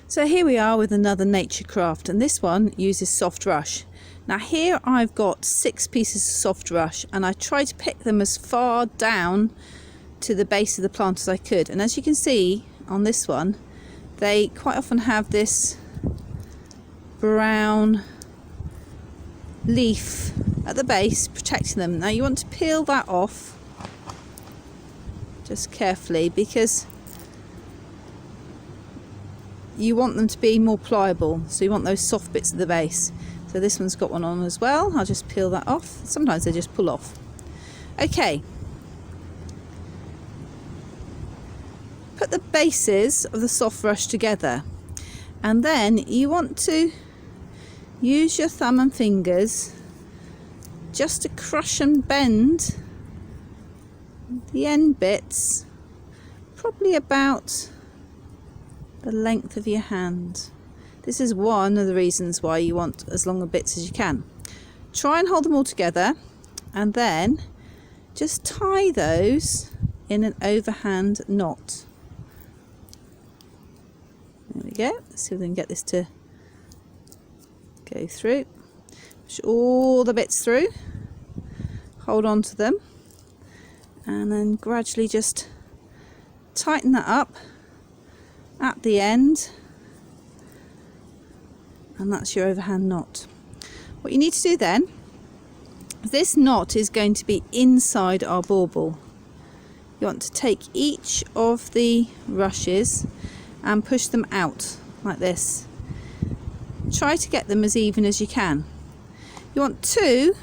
So here we are with another nature craft, and this one uses soft rush. Now here I've got 6 pieces of soft rush, and I tried to pick them as far down to the base of the plant as I could, and as you can see on this one, they quite often have this brown leaf at the base protecting them. Now you want to peel that off just carefully, because you want them to be more pliable, so you want those soft bits at the base. So this one's got one on as well. I'll just peel that off. Sometimes they just pull off. Okay, put the bases of the soft rush together, and then you want to use your thumb and fingers just to crush and bend the end bits, probably about the length of your hand. This is one of the reasons why you want as long a bits as you can. Try and hold them all together, and then just tie those in an overhand knot. There we go. Let's see if we can get this to go through. Push all the bits through, hold on to them, and then gradually just tighten that up at the end, and that's your overhand knot. What you need to do then, this knot is going to be inside our bauble. You want to take each of the rushes and push them out like this. Try to get them as even as you can. You want 2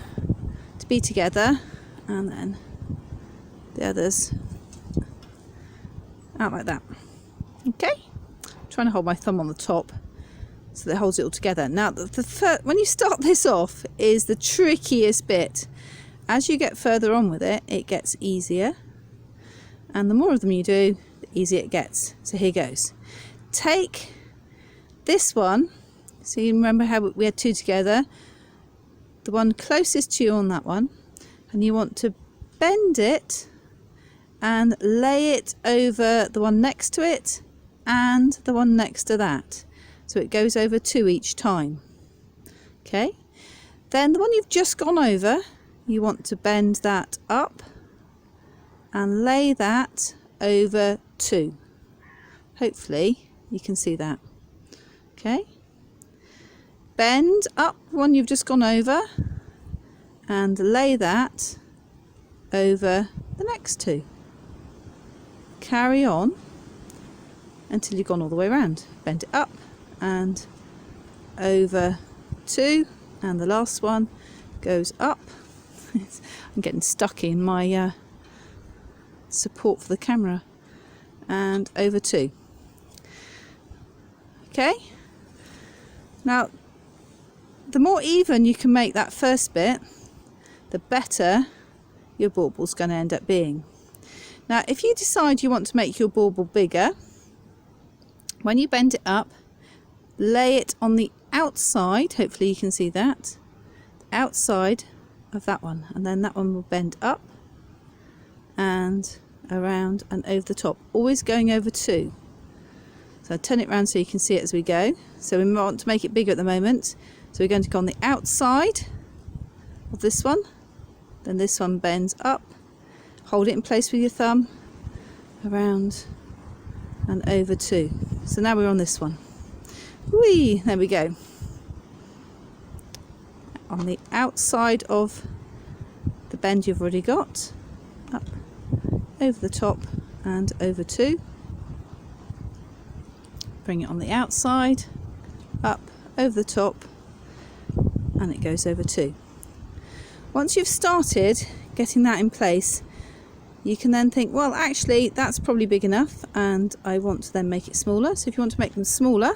to be together, and then the others out like that. Okay, I'm trying to hold my thumb on the top so that it holds it all together. Now when you start this off is the trickiest bit. As you get further on with it, it gets easier, and the more of them you do, the easier it gets. So here goes. Take this one, so you remember how we had 2 together, the one closest to you on that one, and you want to bend it and lay it over the one next to it and the one next to that, so it goes over 2 each time. Okay, then the one you've just gone over, you want to bend that up and lay that over 2. Hopefully you can see that. Okay, bend up one you've just gone over and lay that over the next 2. Carry on until you've gone all the way around. Bend it up and over 2, and the last one goes up. I'm getting stuck in my support for the camera, and over 2. Okay, now the more even you can make that first bit, the better your bauble's going to end up being. Now if you decide you want to make your bauble bigger, when you bend it up, lay it on the outside, hopefully you can see that, outside of that one, and then that one will bend up and around and over the top, always going over 2. So I turn it around so you can see it as we go. So we want to make it bigger at the moment, so we're going to go on the outside of this one, then this one bends up, hold it in place with your thumb, around and over 2. So now we're on this one. Whee! There we go. On the outside of the bend you've already got, up, over the top and over 2. Bring it on the outside, up, over the top, and it goes over 2. Once you've started getting that in place, you can then think, well, actually that's probably big enough, and I want to then make it smaller. So if you want to make them smaller,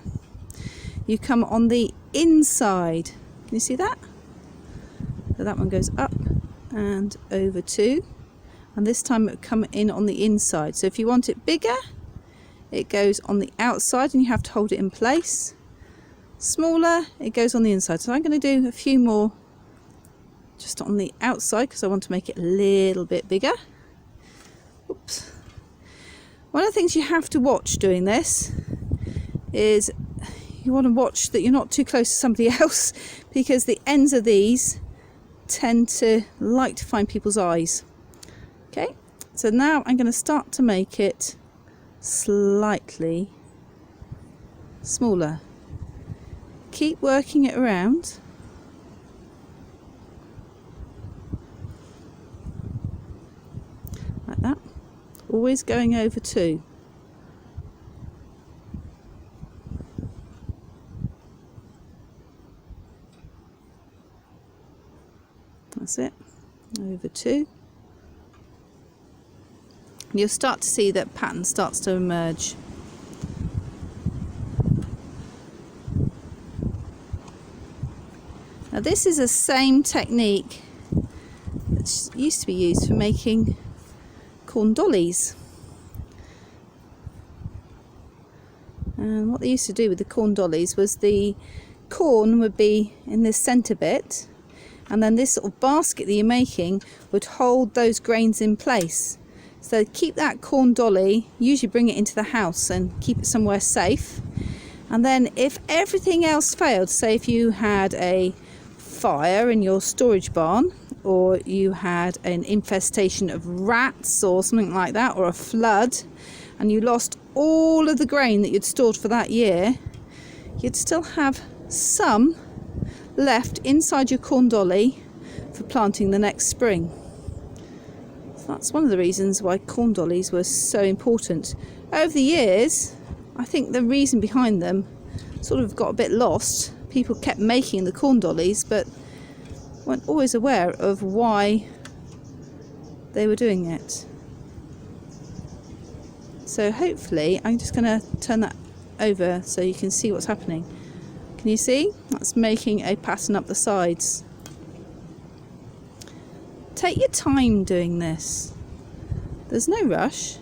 you come on the inside. Can you see that? So that one goes up and over 2, and this time it will come in on the inside. So if you want it bigger, it goes on the outside and you have to hold it in place. Smaller, it goes on the inside. So I'm going to do a few more just on the outside because I want to make it a little bit bigger. Oops. One of the things you have to watch doing this is you want to watch that you're not too close to somebody else, because the ends of these tend to like to find people's eyes. Okay, so now I'm going to start to make it slightly smaller. Keep working it around. Like that. Always going over 2. That's it. Over 2. You'll start to see that pattern starts to emerge. Now this is the same technique that used to be used for making corn dollies. And what they used to do with the corn dollies was the corn would be in this centre bit, and then this sort of basket that you're making would hold those grains in place. So keep that corn dolly, usually bring it into the house and keep it somewhere safe. And then if everything else failed, say if you had a fire in your storage barn, or you had an infestation of rats or something like that, or a flood, and you lost all of the grain that you'd stored for that year, you'd still have some left inside your corn dolly for planting the next spring. So that's one of the reasons why corn dollies were so important. Over the years, I think the reason behind them sort of got a bit lost. People kept making the corn dollies, but weren't always aware of why they were doing it. So hopefully, I'm just going to turn that over so you can see what's happening. Can you see? That's making a pattern up the sides. Take your time doing this. There's no rush.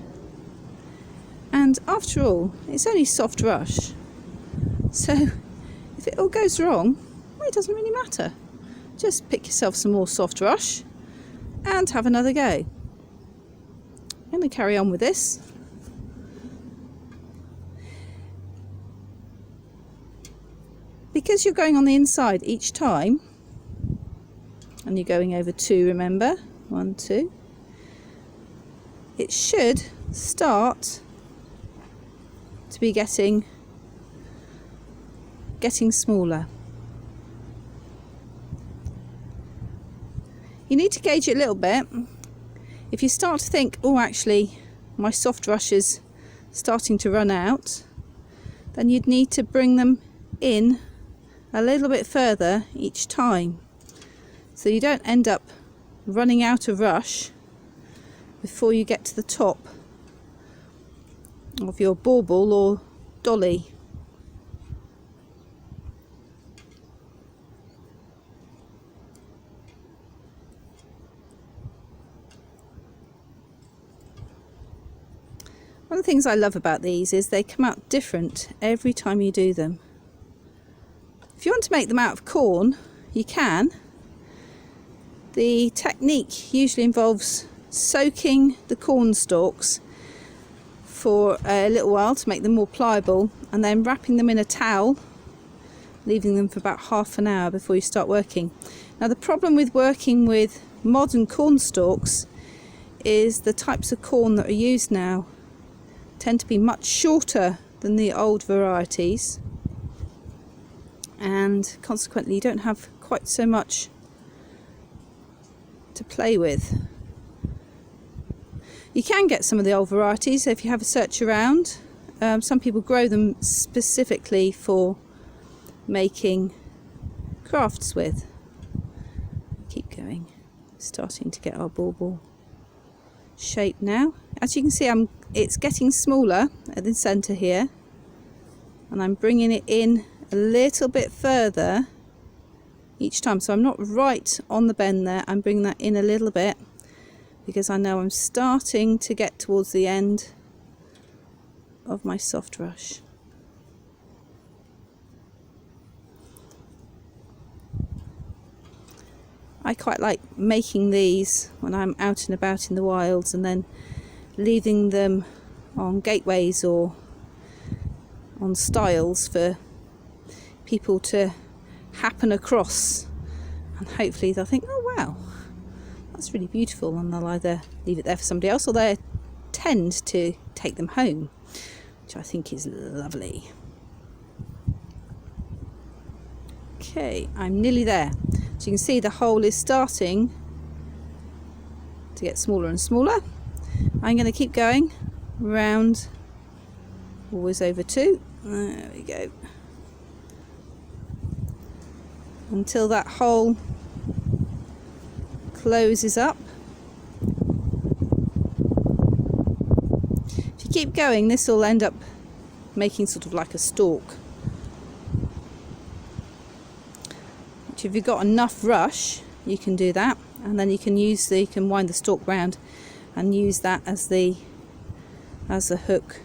And after all, it's only soft rush. So if it all goes wrong, well, it doesn't really matter. Just pick yourself some more soft rush and have another go. I'm going to carry on with this. Because you're going on the inside each time, and you're going over 2, remember, 1, 2, it should start to be getting smaller. You need to gauge it a little bit. If you start to think, oh, actually my soft rush is starting to run out, then you'd need to bring them in a little bit further each time, so you don't end up running out of rush before you get to the top of your bauble or dolly. One of the things I love about these is they come out different every time you do them. If you want to make them out of corn, you can. The technique usually involves soaking the corn stalks for a little while to make them more pliable, and then wrapping them in a towel, leaving them for about half an hour before you start working. Now the problem with working with modern corn stalks is the types of corn that are used now tend to be much shorter than the old varieties, and consequently you don't have quite so much to play with. You can get some of the old varieties if you have a search around. Some people grow them specifically for making crafts with. Keep going. Starting to get our bauble shape now. As you can see, it's getting smaller at the centre here, and I'm bringing it in a little bit further each time, so I'm not right on the bend there. I'm bringing that in a little bit because I know I'm starting to get towards the end of my soft rush. I quite like making these when I'm out and about in the wilds, and then leaving them on gateways or on stiles for people to happen across, and hopefully they'll think, oh wow, that's really beautiful, and they'll either leave it there for somebody else or they tend to take them home, which I think is lovely. Okay, I'm nearly there. So you can see the hole is starting to get smaller and smaller. I'm going to keep going round, always over 2. There we go. Until that hole closes up. If you keep going, this will end up making sort of like a stalk. Which, if you've got enough rush, you can do that, and then you can wind the stalk round and use that as the hook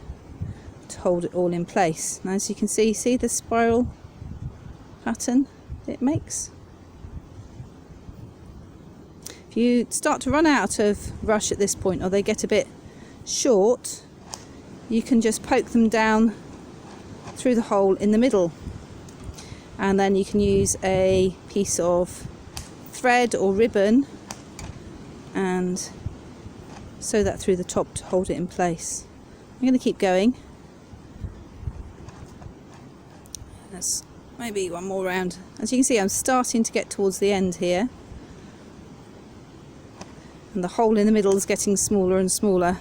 to hold it all in place. Now, as you can see the spiral pattern it makes. If you start to run out of rush at this point, or they get a bit short, you can just poke them down through the hole in the middle, and then you can use a piece of thread or ribbon and sew that through the top to hold it in place. I'm going to keep going. There's maybe one more round. As you can see, I'm starting to get towards the end here, and the hole in the middle is getting smaller and smaller.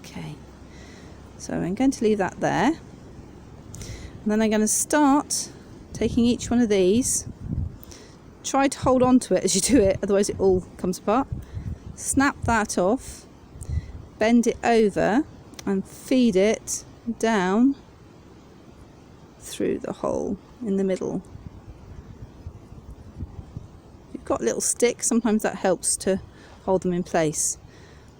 Okay, so I'm going to leave that there, and then I'm going to start taking each one of these. Try to hold on to it as you do it, otherwise it all comes apart. Snap that off, bend it over and feed it down through the hole in the middle. If you've got a little stick, sometimes that helps to hold them in place.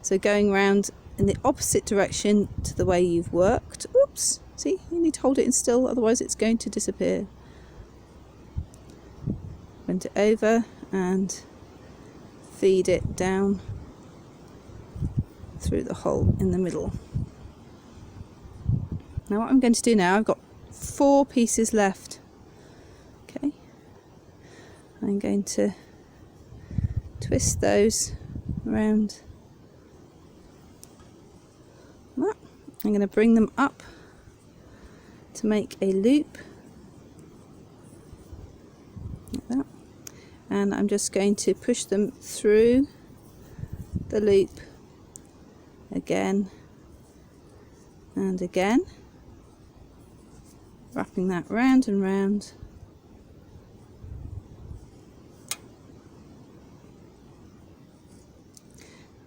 So going round in the opposite direction to the way you've worked. Oops, see, you need to hold it in still, otherwise it's going to disappear. Bend it over and feed it down through the hole in the middle. Now what I'm going to do now, I've got 4 pieces left. Okay, I'm going to twist those around that. I'm going to bring them up to make a loop like that, and I'm just going to push them through the loop again and again, wrapping that round and round.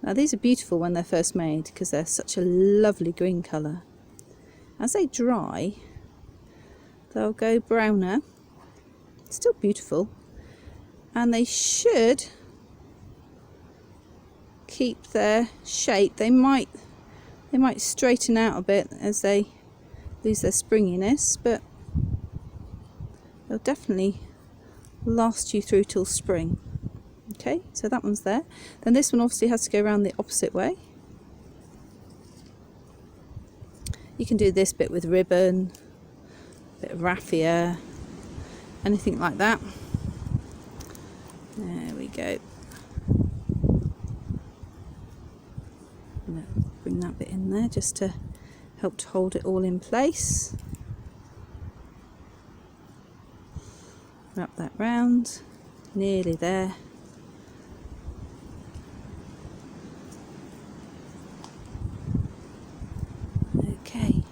Now these are beautiful when they're first made because they're such a lovely green colour. As they dry, they'll go browner, still beautiful, and they should keep their shape. They might straighten out a bit as they lose their springiness, but they'll definitely last you through till spring. Okay, so that one's there. Then this one obviously has to go around the opposite way. You can do this bit with ribbon, a bit of raffia, anything like that. There we go. Bring that bit in there just to help to hold it all in place. Wrap that round, nearly there. Okay,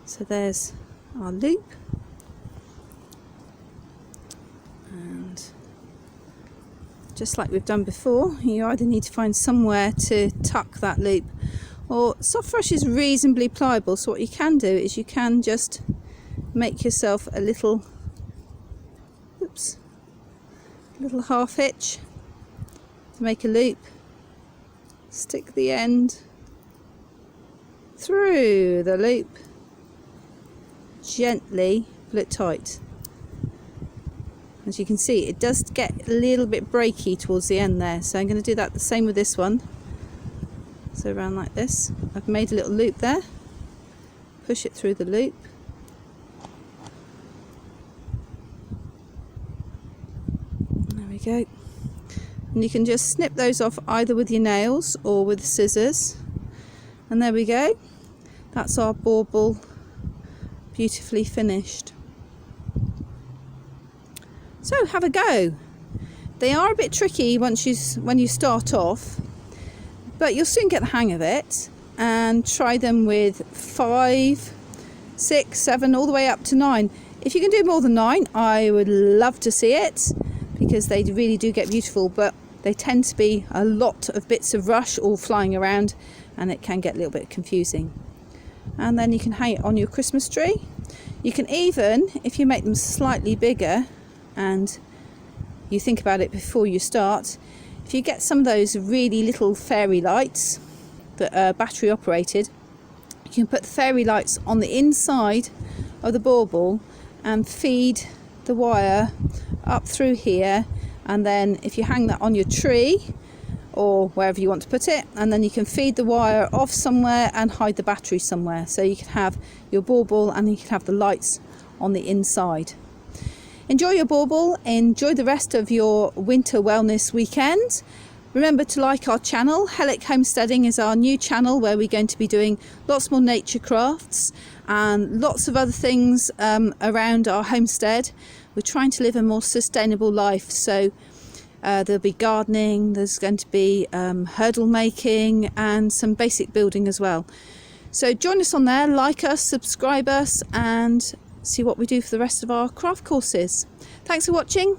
so there's our loop, and just like we've done before, you either need to find somewhere to tuck that loop, or soft rush is reasonably pliable, so what you can do is you can just make yourself a little half hitch to make a loop, stick the end through the loop, gently pull it tight. As you can see, it does get a little bit breaky towards the end there, so I'm going to do that the same with this one. So around like this, I've made a little loop there, push it through the loop, we go. And you can just snip those off either with your nails or with scissors. And there we go. That's our bauble beautifully finished. So have a go. They are a bit tricky when you start off, but you'll soon get the hang of it. And try them with 5, 6, 7, all the way up to 9. If you can do more than 9, I would love to see it, because they really do get beautiful, but they tend to be a lot of bits of rush all flying around, and it can get a little bit confusing. And then you can hang it on your Christmas tree. You can even, if you make them slightly bigger and you think about it before you start, if you get some of those really little fairy lights that are battery operated, you can put the fairy lights on the inside of the bauble and feed the wire up through here, and then if you hang that on your tree or wherever you want to put it, and then you can feed the wire off somewhere and hide the battery somewhere, so you can have your bauble and you can have the lights on the inside. Enjoy your bauble, enjoy the rest of your winter wellness weekend. Remember to like our channel. Hellick Homesteading is our new channel where we're going to be doing lots more nature crafts and lots of other things around our homestead. We're trying to live a more sustainable life, so there'll be gardening, there's going to be hurdle making and some basic building as well. So join us on there, like us, subscribe us, and see what we do for the rest of our craft courses. Thanks for watching.